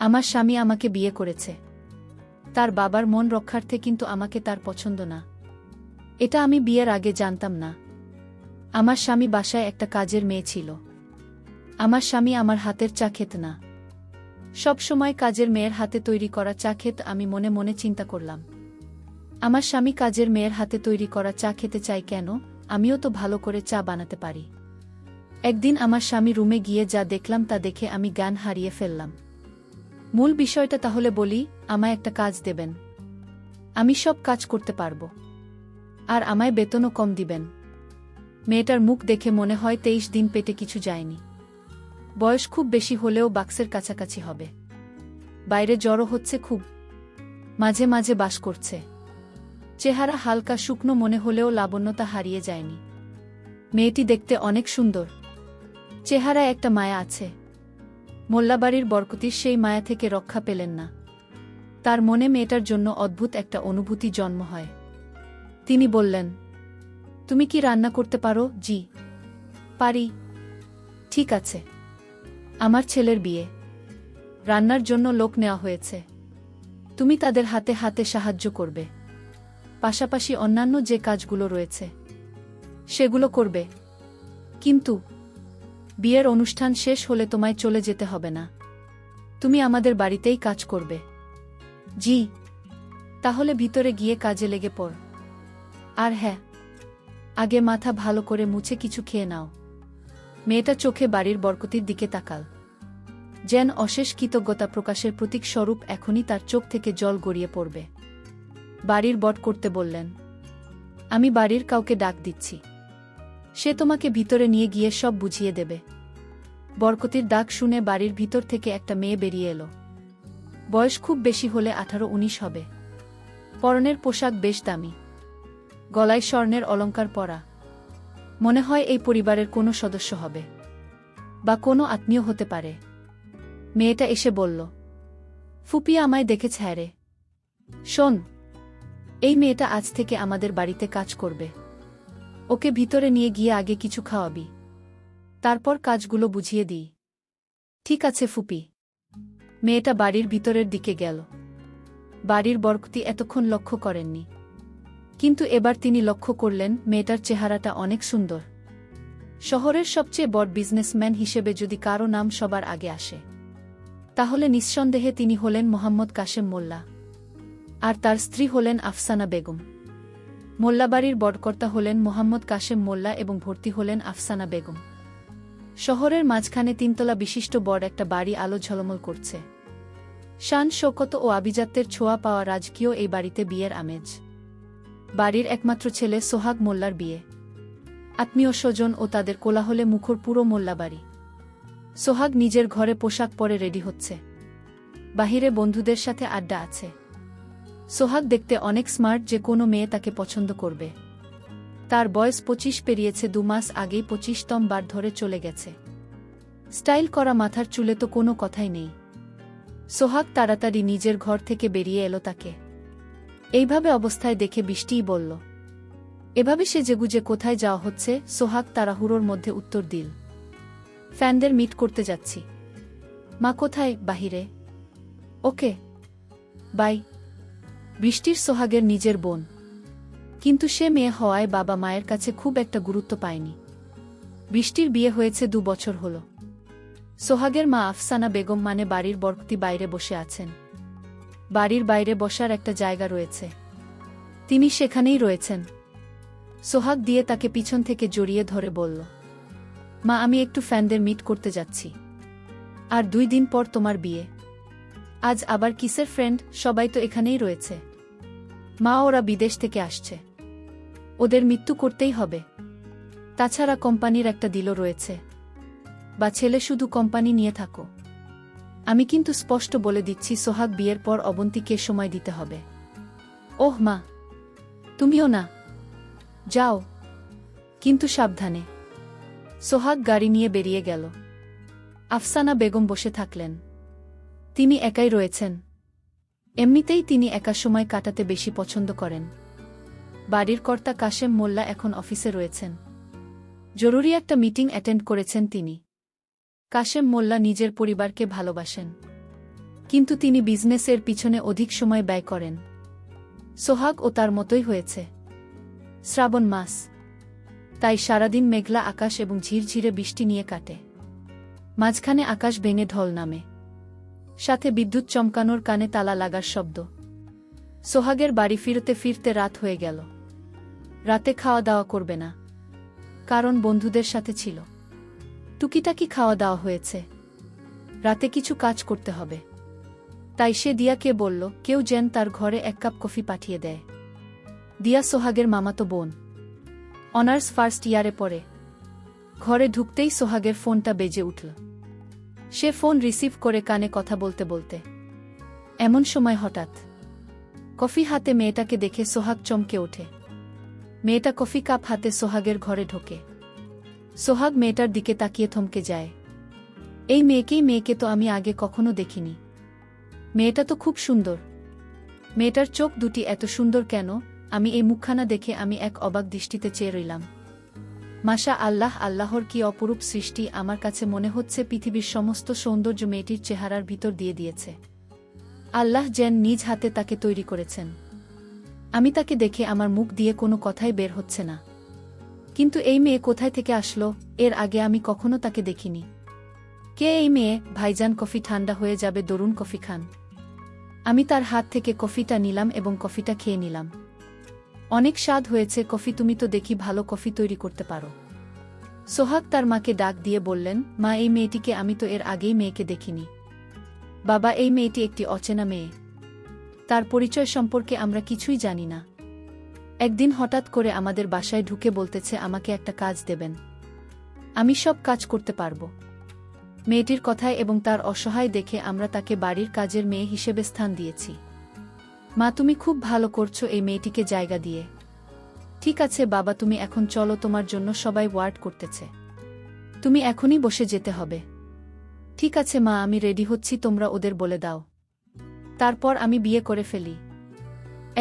আমার স্বামী আমাকে বিয়ে করেছে। তার বাবার মন রক্ষার্থে, কিন্তু আমাকে তার পছন্দ না। এটা আমি বিয়ের আগে জানতাম না। আমার স্বামী বাসায় একটা কাজের মেয়ে ছিল। আমার স্বামী আমার হাতের চা খেত না। সব সময় কাজের মেয়ের হাতে তৈরি করা চা খেত। আমি মনে মনে চিন্তা করলাম, আমার স্বামী কাজের মেয়ের হাতে তৈরি করা চা খেতে চাই কেন? আমিও তো ভালো করে চা বানাতে পারি। একদিন আমার স্বামী রুমে গিয়ে যা দেখলাম তা দেখে আমি জ্ঞান হারিয়ে ফেললাম। মূল বিষয়টা তাহলে বলি, আমায় একটা কাজ দেবেন। আমি সব কাজ করতে পারবো, আর আমায় বেতনও কম দিবেন। মেয়েটার মুখ দেখে মনে হয় 23 দিন পেটে কিছু যায়নি। বয়স খুব বেশি হলেও বাক্সের কাছাকাছি হবে। বাইরে জ্বরও হচ্ছে খুব, মাঝে মাঝে বাস করছে। চেহারা হালকা শুকনো মনে হলেও লাবণ্যতা হারিয়ে যায়নি। মেয়েটি দেখতে অনেক সুন্দর, চেহারায় একটা মায়া আছে। মোল্লাবাড়ির বরকতির সেই মায়া থেকে রক্ষা পেলেন না। তার মনে মেয়েটার জন্য অদ্ভুত একটা অনুভূতি জন্ম হয়। তিনি বললেন, তুমি কি রান্না করতে পারো? জি, পারি। ঠিক আছে, আমার ছেলের বিয়ে, রান্নার জন্য লোক নেওয়া হয়েছে। তুমি তাদের হাতে হাতে সাহায্য করবে, পাশাপাশি অন্যান্য যে কাজগুলো রয়েছে সেগুলো করবে। কিন্তু বিয়ের অনুষ্ঠান শেষ হলে তোমায় চলে যেতে হবে না, তুমি আমাদের বাড়িতেই কাজ করবে। জি, তাহলে ভিতরে গিয়ে কাজে লেগে পড়। আর হ্যাঁ, আগে মাথা ভালো করে মুছে কিছু খেয়ে নাও। মেয়েটা চোখে বাড়ির বরকতির দিকে তাকাল, যেন অশেষ কৃতজ্ঞতা প্রকাশের প্রতীক স্বরূপ। এখনই তার চোখ থেকে জল গড়িয়ে পড়বে। বাড়ির বট করতে বললেন, আমি বাড়ির কাউকে ডাক দিচ্ছি, সে তোমাকে ভিতরে নিয়ে গিয়ে সব বুঝিয়ে দেবে। বরকতির ডাক শুনে বাড়ির ভিতর থেকে একটা মেয়ে বেরিয়ে এলো। বয়স খুব বেশি হলে 18-19 হবে। পরনের পোশাক বেশ দামি, গলায় স্বর্ণের অলংকার পরা। মনে হয় এই পরিবারের কোনো সদস্য হবে, বা কোনো আত্মীয় হতে পারে। মেয়েটা এসে বলল, ফুপি আমায় দেখেছে। হ্যাঁ রে, শোন, এই মেয়েটা আজ থেকে আমাদের বাড়িতে কাজ করবে। ওকে ভিতরে নিয়ে গিয়ে আগে কিছু খাওয়াবি, তারপর কাজগুলো বুঝিয়ে দিই। ঠিক আছে ফুপি। মেয়েটা বাড়ির ভিতরের দিকে গেল। বাড়ির বরকতি এতক্ষণ লক্ষ্য করেননি, কিন্তু এবার তিনি লক্ষ্য করলেন মেয়েটার চেহারাটা অনেক সুন্দর। শহরের সবচেয়ে বড় বিজনেসম্যান হিসেবে যদি কারো নাম সবার আগে আসে, তাহলে নিঃসন্দেহে তিনি হলেন মোহাম্মদ কাশেম মোল্লা, আর তার স্ত্রী হলেন আফসানা বেগম। মোল্লাবাড়ির বড়কর্তা হলেন মোহাম্মদ কাশেম মোল্লা এবং ভর্তি হলেন আফসানা বেগম। শহরের মাঝখানে 3 তলা বিশিষ্ট বড় একটা বাড়ি আলো ঝলমল করছে। শান শৌকত ও আভিজাত্যের ছোঁয়া পাওয়া রাজকীয় এই বাড়িতে বিয়ের আমেজ। বাড়ির একমাত্র ছেলে সোহাগ মোল্লার বিয়ে। আত্মীয় স্বজন ও তাদের কোলাহলে মুখর পুরো মোল্লাবাড়ি। সোহাগ নিজের ঘরে পোশাক পরে রেডি হচ্ছে, বাহিরে বন্ধুদের সাথে আড্ডা আছে। সোহাগ দেখতে অনেক স্মার্ট, যে কোনো মেয়ে তাকে পছন্দ করবে। তার বয়স 25 পেরিয়েছে। 2 মাস আগেই 25তম বার ধরে চলে গেছে। স্টাইল করা মাথার চুলে তো কোনো কথাই নেই। সোহাগ তাড়াতাড়ি নিজের ঘর থেকে বেরিয়ে এলো। তাকে এইভাবে অবস্থায় দেখে বৃষ্টিই বলল, এভাবে সেজেগুজে কোথায় যাওয়া হচ্ছে? সোহাগ তাড়াহুড়োর মধ্যে উত্তর দিল, ফ্যানদের মিট করতে যাচ্ছি। মা কোথায়? বাহিরে। ওকে, বাই। বৃষ্টির সোহাগের নিজের বোন, কিন্তু সে মেয়ে হওয়ায় বাবা মায়ের কাছে খুব একটা গুরুত্ব পায়নি। বৃষ্টির বিয়ে হয়েছে 2 বছর হল। সোহাগের মা আফসানা বেগম মানে বাড়ির বরকতি বাইরে বসে আছেন। বাড়ির বাইরে বসার একটা জায়গা রয়েছে, তিনি সেখানেই রয়েছেন। সোহাগ দিয়ে তাকে পিছন থেকে জড়িয়ে ধরে বলল, মা আমি একটু ফ্যানদের মিট করতে যাচ্ছি, আর 2 দিন পর তোমার বিয়ে। আজ আবার কিসের ফ্রেন্ড? সবাই তো এখানেই রয়েছে। মা ওরা বিদেশ থেকে আসছে, ওদের মৃত্যু করতেই হবে। তাছাড়া কোম্পানির একটা ডিলও রয়েছে। বা ছেলে শুধু কোম্পানি নিয়ে থাকো। আমি কিন্তু স্পষ্ট বলে দিচ্ছি, সোহাগ বিয়ের পর অবন্তীকে সময় দিতে হবে। ওহ মা, তুমিও না, যাও, কিন্তু সাবধানে। সোহাগ গাড়ি নিয়ে বেরিয়ে গেল। আফসানা বেগম বসে থাকলেন। তিনি একাই রয়েছেন। এমনিতেই তিনি একা সময় কাটাতে বেশি পছন্দ করেন। বাড়ির কর্তা কাশেম মোল্লা এখন অফিসে রয়েছেন। জরুরি একটা মিটিং অ্যাটেন্ড করেছেন তিনি। কাশেম মোল্লা নিজের পরিবারকে ভালোবাসেন, কিন্তু তিনি বিজনেসের পিছনে অধিক সময় ব্যয় করেন। সোহাগ ও তার মতোই হয়েছে। শ্রাবণ মাস, তাই সারাদিন মেঘলা আকাশ এবং ঝিরঝিরে বৃষ্টি নিয়ে কাটে। মাঝখানে আকাশ ভেঙে ঢল নামে, সাথে বিদ্যুৎ চমকানোর কানে তালা লাগার শব্দ। সোহাগের বাড়ি ফিরতে ফিরতে রাত হয়ে গেল। রাতে খাওয়া দাওয়া করবে না, কারণ বন্ধুদের সাথে ছিল। টুকিটাকি খাওয়া দাওয়া হয়েছে, রাতে কিছু কাজ করতে হবে। তাই সে দিয়াকে বলল কেউ যেন তার ঘরে 1 কাপ কফি পাঠিয়ে দেয়। দিয়া সোহাগের মামাতো বোন, অনার্স ফার্স্ট ইয়ারে পড়ে। ঘরে ঢুকতেই সোহাগের ফোনটা বেজে উঠল। সে ফোন রিসিভ করে কানে কথা বলতে বলতে এমন সময় হঠাৎ কফি হাতে মেয়েটাকে দেখে সোহাগ চমকে ওঠে। মেয়েটা কফি কাপ হাতে সোহাগের ঘরে ঢোকে। সোহাগ মেয়েটার দিকে তাকিয়ে থমকে যায়। এই মেয়েকে তো আমি আগে কখনো দেখিনি। মেয়েটা তো খুব সুন্দর। মেয়েটার চোখ দুটি এত সুন্দর কেন? আমি এই মুখখানা দেখে আমি এক অবাক দৃষ্টিতে চেয়ে রইলাম। মাশা আল্লাহ, আল্লাহর কি অপরূপ সৃষ্টি! আমার কাছে মনে হচ্ছে পৃথিবীর সমস্ত সৌন্দর্য মেয়েটির চেহারার ভিতর দিয়ে দিয়েছে। আল্লাহ যেন নিজ হাতে তাকে তৈরি করেছেন। আমি তাকে দেখে আমার মুখ দিয়ে কোনো কথাই বের হচ্ছে না। কিন্তু এই মেয়ে কোথায় থেকে আসলো? এর আগে আমি কখনো তাকে দেখিনি। কে এই মেয়ে? ভাইজান, কফি ঠান্ডা হয়ে যাবে, দরুন কফি খান। আমি তার হাত থেকে কফিটা নিলাম এবং কফিটা খেয়ে নিলাম। অনেক স্বাদ হয়েছে কফি, তুমি তো দেখি ভালো কফি তৈরি করতে পারো। সোহাগ তার মাকে ডাক দিয়ে বললেন, মা, এই মেয়েটিকে আমি তো এর আগেই মেয়েকে দেখিনি। বাবা, এই মেয়েটি একটি অচেনা মেয়ে। তার পরিচয় সম্পর্কে আমরা কিছুই জানি না। একদিন হঠাৎ করে আমাদের বাসায় ঢুকে বলতেছে আমাকে একটা কাজ দেবেন, আমি সব কাজ করতে পারবো। মেয়েটির কথায় এবং তার অসহায় দেখে আমরা তাকে বাড়ির কাজের মেয়ে হিসেবে স্থান দিয়েছি। মা, তুমি খুব ভালো করছো এই মেয়েটিকে জায়গা দিয়ে। ঠিক আছে বাবা, তুমি এখন চলো, তোমার জন্য সবাই ওয়ার্ড করতেছে। তুমি এখনই বসে যেতে হবে। ঠিক আছে মা, আমি রেডি হচ্ছি, তোমরা ওদের বলে দাও, তারপর আমি বিয়ে করে ফেলি।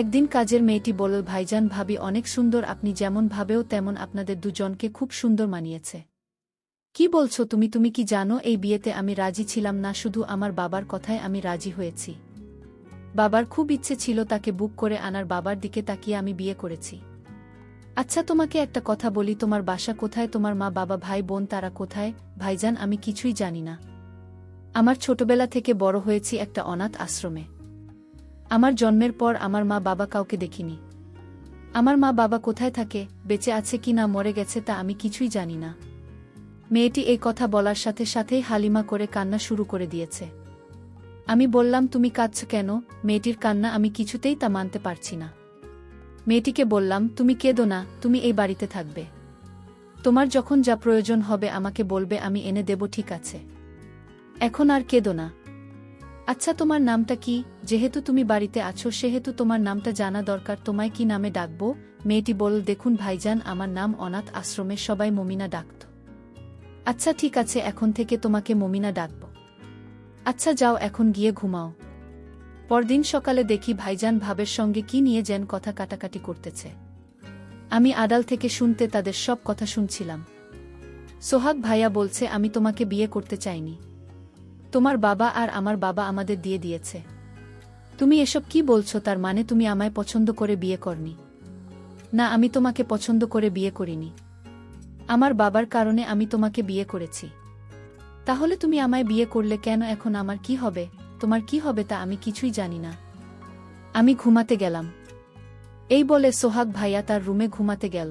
একদিন কাজের মেয়েটি বলল, ভাইজান, ভাবি অনেক সুন্দর, আপনি যেমন ভাবেও তেমন আপনাদের দুজনকে খুব সুন্দর মানিয়েছে। কি বলছো তুমি? তুমি কি জানো এই বিয়েতে আমি রাজি ছিলাম না, শুধু আমার বাবার কথায় আমি রাজি হয়েছি। বাবার খুব ইচ্ছে ছিল তাকে বুক করে আনার, বাবার দিকে তাকিয়ে আমি বিয়ে করেছি। আচ্ছা, তোমাকে একটা কথা বলি, তোমার বাসা কোথায়? তোমার মা বাবা ভাই বোন তারা কোথায়? ভাইজান, আমি কিছুই জানি না। আমার ছোটবেলা থেকে বড় হয়েছি একটা অনাথ আশ্রমে। আমার জন্মের পর আমার মা বাবা কাউকে দেখিনি। আমার মা বাবা কোথায় থাকে, বেঁচে আছে কি না মরে গেছে, তা আমি কিছুই জানি না। মেয়েটি এই কথা বলার সাথে সাথেই হালিমা করে কান্না শুরু করে দিয়েছে। আমি বললাম, তুমি কাঁদছো কেন? মেয়েটির কান্না আমি কিছুতেই তা মানতে পারছি না। মেয়েটিকে বললাম, তুমি কেঁদো না, তুমি এই বাড়িতে থাকবে। তোমার যখন যা প্রয়োজন হবে আমাকে বলবে, আমি এনে দেব, ঠিক আছে? এখন আর কেঁদো না। আচ্ছা, তোমার নামটা কি? যেহেতু তুমি বাড়িতে আছো সেহেতু তোমার নামটা জানা দরকার, তোমায় কি নামে ডাকবো? মেয়েটি বলল, দেখুন ভাইজান, আমার নাম অনাথ আশ্রমে সবাই মমিনা ডাকত। আচ্ছা ঠিক আছে, এখন থেকে তোমাকে মমিনা ডাকব। আচ্ছা যাও, এখন গিয়ে ঘুমাও। পরদিন সকালে দেখি ভাইজান ভাবের সঙ্গে কি নিয়ে যেন কথা কাটাকাটি করতেছে। আমি আড়াল থেকে শুনতে তাদের সব কথা শুনছিলাম। সোহাগ ভাইয়া বলছে, আমি তোমাকে বিয়ে করতে চাইনি। তোমার বাবা আর আমার বাবা আমাদের দিয়ে দিয়েছে। তুমি এসব কি বলছো? তার মানে তুমি আমায় পছন্দ করে বিয়ে করনি? না, আমি তোমাকে পছন্দ করে বিয়ে করিনি। আমার বাবার কারণে আমি তোমাকে বিয়ে করেছি। তাহলে তুমি আমায় বিয়ে করলে কেন? এখন আমার কি হবে? তোমার কি হবে তা আমি কিছুই জানি না। আমি ঘুমাতে গেলাম। এই বলে সোহাগ ভাইয়া তার রুমে ঘুমাতে গেল।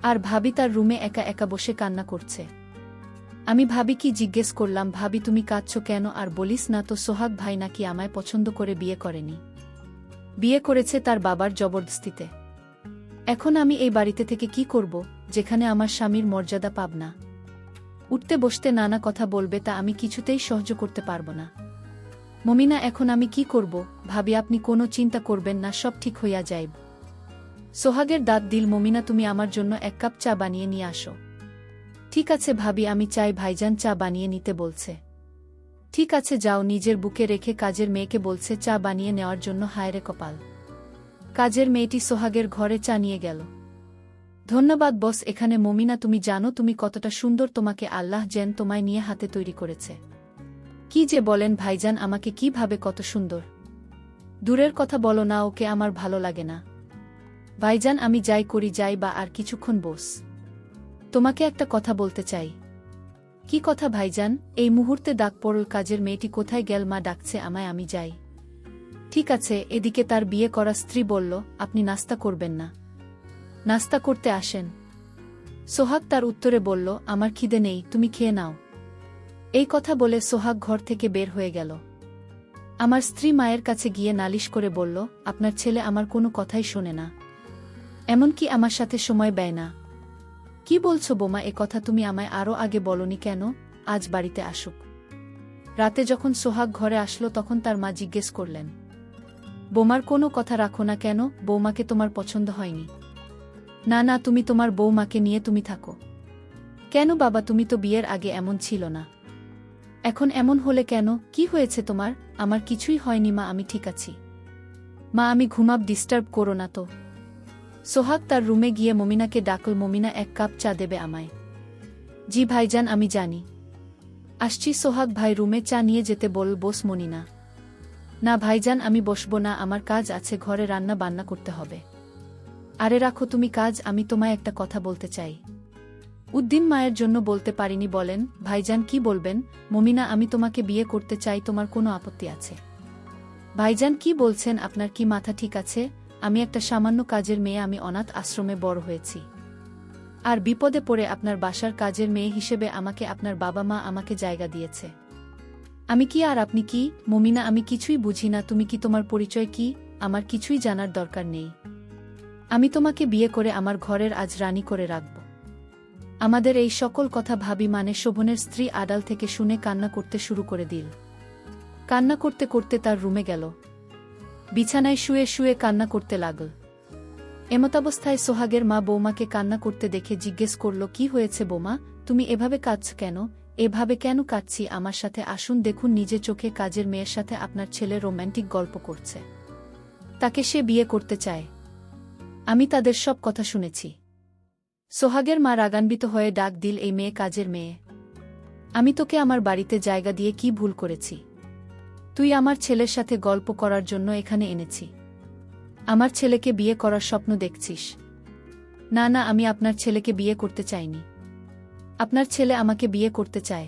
আর ভাবি তার রুমে একা একা বসে কান্না করছে। আমি ভাবিকে জিজ্ঞেস করলাম, ভাবি তুমি কাঁদছো কেন? আর বলিস না তো, সোহাগ ভাই নাকি আমায় পছন্দ করে বিয়ে করেনি, বিয়ে করেছে তার বাবার জবরদস্তিতে। এখন আমি এই বাড়িতে থেকে কি করব, যেখানে আমার স্বামীর মর্যাদা পাব না? উঠতে বসতে নানা কথা বলবে, তা আমি কিছুতেই সহ্য করতে পারব না। মমিনা, এখন আমি কি করব? ভাবি আপনি কোনো চিন্তা করবেন না, সব ঠিক হইয়া যাইব। সোহাগের দাঁত দিল, মমিনা তুমি আমার জন্য 1 কাপ চা বানিয়ে নিয়ে আসো। ঠিক আছে ভাবি, আমি চাই, ভাইজান চা বানিয়ে নিতে বলছে। ঠিক আছে যাও। নিজের বুকে রেখে কাজের মেয়েকে বলছে চা বানিয়ে নেওয়ার জন্য। হায়রে কপাল! কাজের মেয়েটি সোহাগের ঘরে চা নিয়ে গেল। ধন্যবাদ বস। এখানে মমিনা, তুমি জানো তুমি কতটা সুন্দর, তোমাকে আল্লাহ যেন তোমায় নিয়ে হাতে তৈরি করেছে। কি যে বলেন ভাইজান, আমাকে কি ভাবে কত সুন্দর? দূরের কথা বলো না, ওকে আমার ভালো লাগে না। ভাইজান, আমি যাই করি যাই বা আর কিছুক্ষণ বস। তোমাকে একটা কথা বলতে চাই। কি কথা ভাইজান? এই মুহূর্তে ডাক পড়ল, কাজের মেয়েটি কোথায় গেল? মা ডাকছে আমায়, আমি যাই। ঠিক আছে। এদিকে তার বিয়ে করা স্ত্রী বলল, আপনি নাস্তা করবেন না? নাস্তা করতে আসেন। সোহাগ তার উত্তরে বলল, আমার খিদে নেই, তুমি খেয়ে নাও। এই কথা বলে সোহাগ ঘর থেকে বের হয়ে গেল। আমার স্ত্রী মায়ের কাছে গিয়ে নালিশ করে বলল, আপনার ছেলে আমার কোনো কথাই শোনে না, এমনকি আমার সাথে সময় ব্যয় না। কি বলছো বোমা? এ কথা তুমি আমায় আরও আগে বলনি কেন? আজ বাড়িতে আসুক। রাতে যখন সোহাগ ঘরে আসলো তখন তার মা জিজ্ঞেস করলেন, বোমার কোনো কথা রাখো না কেন? বৌমাকে তোমার পছন্দ হয়নি? না না, তুমি তোমার বৌমাকে নিয়ে তুমি থাকো। কেন বাবা, তুমি তো বিয়ের আগে এমন ছিল না, এখন এমন হলে কেন? কি হয়েছে তোমার? আমার কিছুই হয়নি মা, আমি ঠিক আছি। মা, আমি ঘুমাব, ডিস্টার্ব করো না তো। সোহাগ তার রুমে গিয়ে মমিনাকে ডাকল, মমিনা, এক কাপ চা দেবে আমায়? জি ভাইজান, আমি জানি, আসছি। সোহাগ ভাই রুমে চা নিয়ে যেতে বল, বস মনিনা। না ভাইজান, আমি বসবো না, আমার কাজ আছে, ঘরে রান্না বান্না করতে হবে। আরে রাখো তুমি কাজ, আমি তোমায় একটা কথা বলতে চাই। উদ্দিন মায়ের জন্য বলতে পারিনি। বলেন ভাইজান, কি বলবেন? মমিনা, আমি তোমাকে বিয়ে করতে চাই, তোমার কোনো আপত্তি আছে? ভাইজান, কি বলছেন? আপনার কি মাথা ঠিক আছে? আমি একটা সামান্য কাজের মেয়ে, আমি অনাথ আশ্রমে বড় হয়েছি, আর বিপদে পড়ে আপনার বাসার কাজের মেয়ে হিসেবে আমাকে আপনার বাবা মা আমাকে জায়গা দিয়েছে। আমি কি আর আপনি কি? মমিনা, আমি কিছুই বুঝি না, তুমি কি, তোমার পরিচয় কি? আমার কিছুই জানার দরকার নেই। আমি তোমাকে বিয়ে করে আমার ঘরের আজ রানী করে রাখব। আমাদের এই সকল কথা ভাবি মানে শোভনের স্ত্রী আড়াল থেকে শুনে কান্না করতে শুরু করে দিল। কান্না করতে করতে তার রুমে গেল, বিছানায় শুয়ে শুয়ে কান্না করতে লাগল। এমতাবস্থায় সোহাগের মা বৌমাকে কান্না করতে দেখে জিজ্ঞেস করল, কি হয়েছে বৌমা, তুমি এভাবে কাঁদছ কেন? এভাবে কেন কাঁদছি? আমার সাথে আসুন, দেখুন নিজে চোখে, কাজের মেয়ের সাথে আপনার ছেলে রোম্যান্টিক গল্প করছে, তাকে সে বিয়ে করতে চায়। আমি তাদের সব কথা শুনেছি। সোহাগের মা রাগান্বিত হয়ে ডাক দিল, এই মেয়ে কাজের মেয়ে, আমি তোকে আমার বাড়িতে জায়গা দিয়ে কি ভুল করেছি? তুই আমার ছেলের সাথে গল্প করার জন্য এখানে এনেছি, আমার ছেলেকে বিয়ে করার স্বপ্ন দেখছিস? না না, আমি আপনার ছেলেকে বিয়ে করতে চাইনি, আপনার ছেলে আমাকে বিয়ে করতে চায়।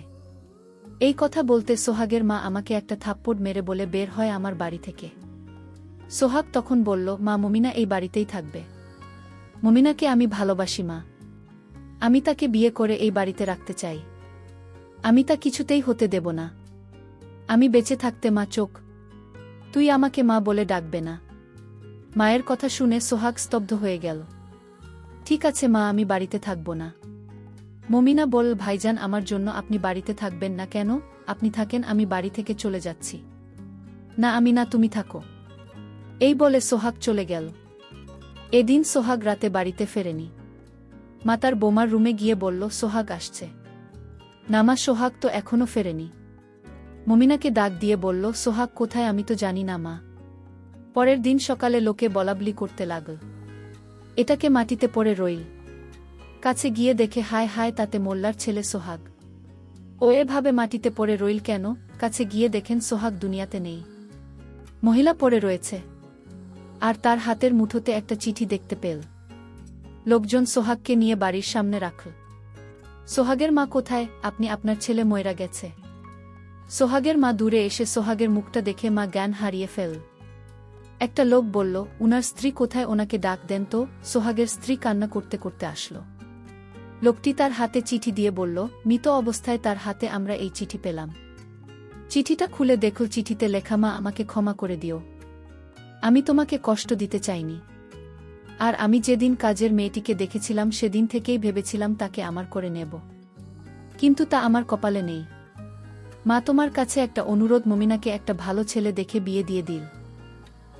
এই কথা বলতে সোহাগের মা আমাকে একটা থাপ্পড় মেরে বলে বের হয় আমার বাড়ি থেকে। সোহাগ তখন বলল, মা, মমিনা এই বাড়িতেই থাকবে। মমিনাকে আমি ভালোবাসি মা, আমি তাকে বিয়ে করে এই বাড়িতে রাখতে চাই, আমি তা কিছুতেই হতে দেব না। আমি বেঁচে থাকতে মা চোখ, তুই আমাকে মা বলে ডাকবে না? মায়ের কথা শুনে সোহাগ স্তব্ধ হয়ে গেল। ঠিক আছে মা, আমি বাড়িতে থাকব না। মমিনা বল, ভাইজান, আমার জন্য আপনি বাড়িতে থাকবেন না কেন? আপনি থাকেন, আমি বাড়ি থেকে চলে যাচ্ছি। না আমি না, তুমি থাকো। এই বলে সোহাগ চলে গেল। এদিন সোহাগ রাতে বাড়িতে ফেরেনি। মা তার বোমার রুমে গিয়ে বলল, সোহাগ আসছে না মা? সোহাগ তো এখনো ফেরেনি। মমিনাকে ডাক দিয়ে বলল, সোহাগ কোথায়? আমি তো জানি না মা। পরের দিন সকালে লোকে বলাবলি করতে লাগল, এটাকে মাটিতে পড়ে রইল। কাছে গিয়ে দেখে, হায় হায়, তাতে মোল্লার ছেলে সোহাগ। ও এভাবে মাটিতে পড়ে রইল কেন? কাছে গিয়ে দেখেন সোহাগ দুনিয়াতে নেই, মহিলা পড়ে রয়েছে, আর তার হাতের মুঠোতে একটা চিঠি দেখতে পেল। লোকজন সোহাগকে নিয়ে বাড়ির সামনে রাখল। সোহাগের মা কোথায়? আপনি, আপনার ছেলে ময়রা গেছে। সোহাগের মা দূরে এসে সোহাগের মুখটা দেখে মা জ্ঞান হারিয়ে ফেল। একটা লোক বলল, উনার স্ত্রী কোথায়? ওনাকে ডাক দেন তো। সোহাগের স্ত্রী কান্না করতে করতে আসলো। লোকটি তার হাতে চিঠি দিয়ে বলল, মৃত অবস্থায় তার হাতে আমরা এই চিঠি পেলাম। চিঠিটা খুলে দেখল, চিঠিতে লেখা, মা, আমাকে ক্ষমা করে দিও, আমি তোমাকে কষ্ট দিতে চাইনি। আর আমি যেদিন কাজের মেয়েটিকে দেখেছিলাম সেদিন থেকেই ভেবেছিলাম তাকে আমার করে নেব, কিন্তু তা আমার কপালে নেই। মা, তোমার কাছে একটা অনুরোধ, মমিনাকে একটা ভালো ছেলে দেখে বিয়ে দিয়ে দিল,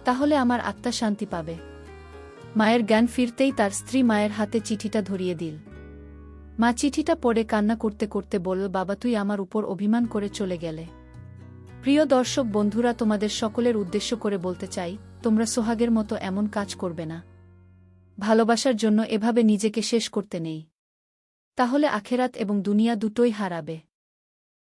তাহলে আমার আত্মা শান্তি পাবে। মায়ের জ্ঞান ফিরতেই তার স্ত্রী মায়ের হাতে চিঠিটা ধরিয়ে দিল। মা চিঠিটা পড়ে কান্না করতে করতে বলল, বাবা, তুই আমার উপর অভিমান করে চলে গেলে। প্রিয় দর্শক বন্ধুরা, তোমাদের সকলের উদ্দেশ্য করে বলতে চাই, তোমরা সোহাগের মতো এমন কাজ করবে না। ভালোবাসার জন্য এভাবে নিজেকে শেষ করতে নেই, তাহলে আখেরাত এবং দুনিয়া দুটোই হারাবে।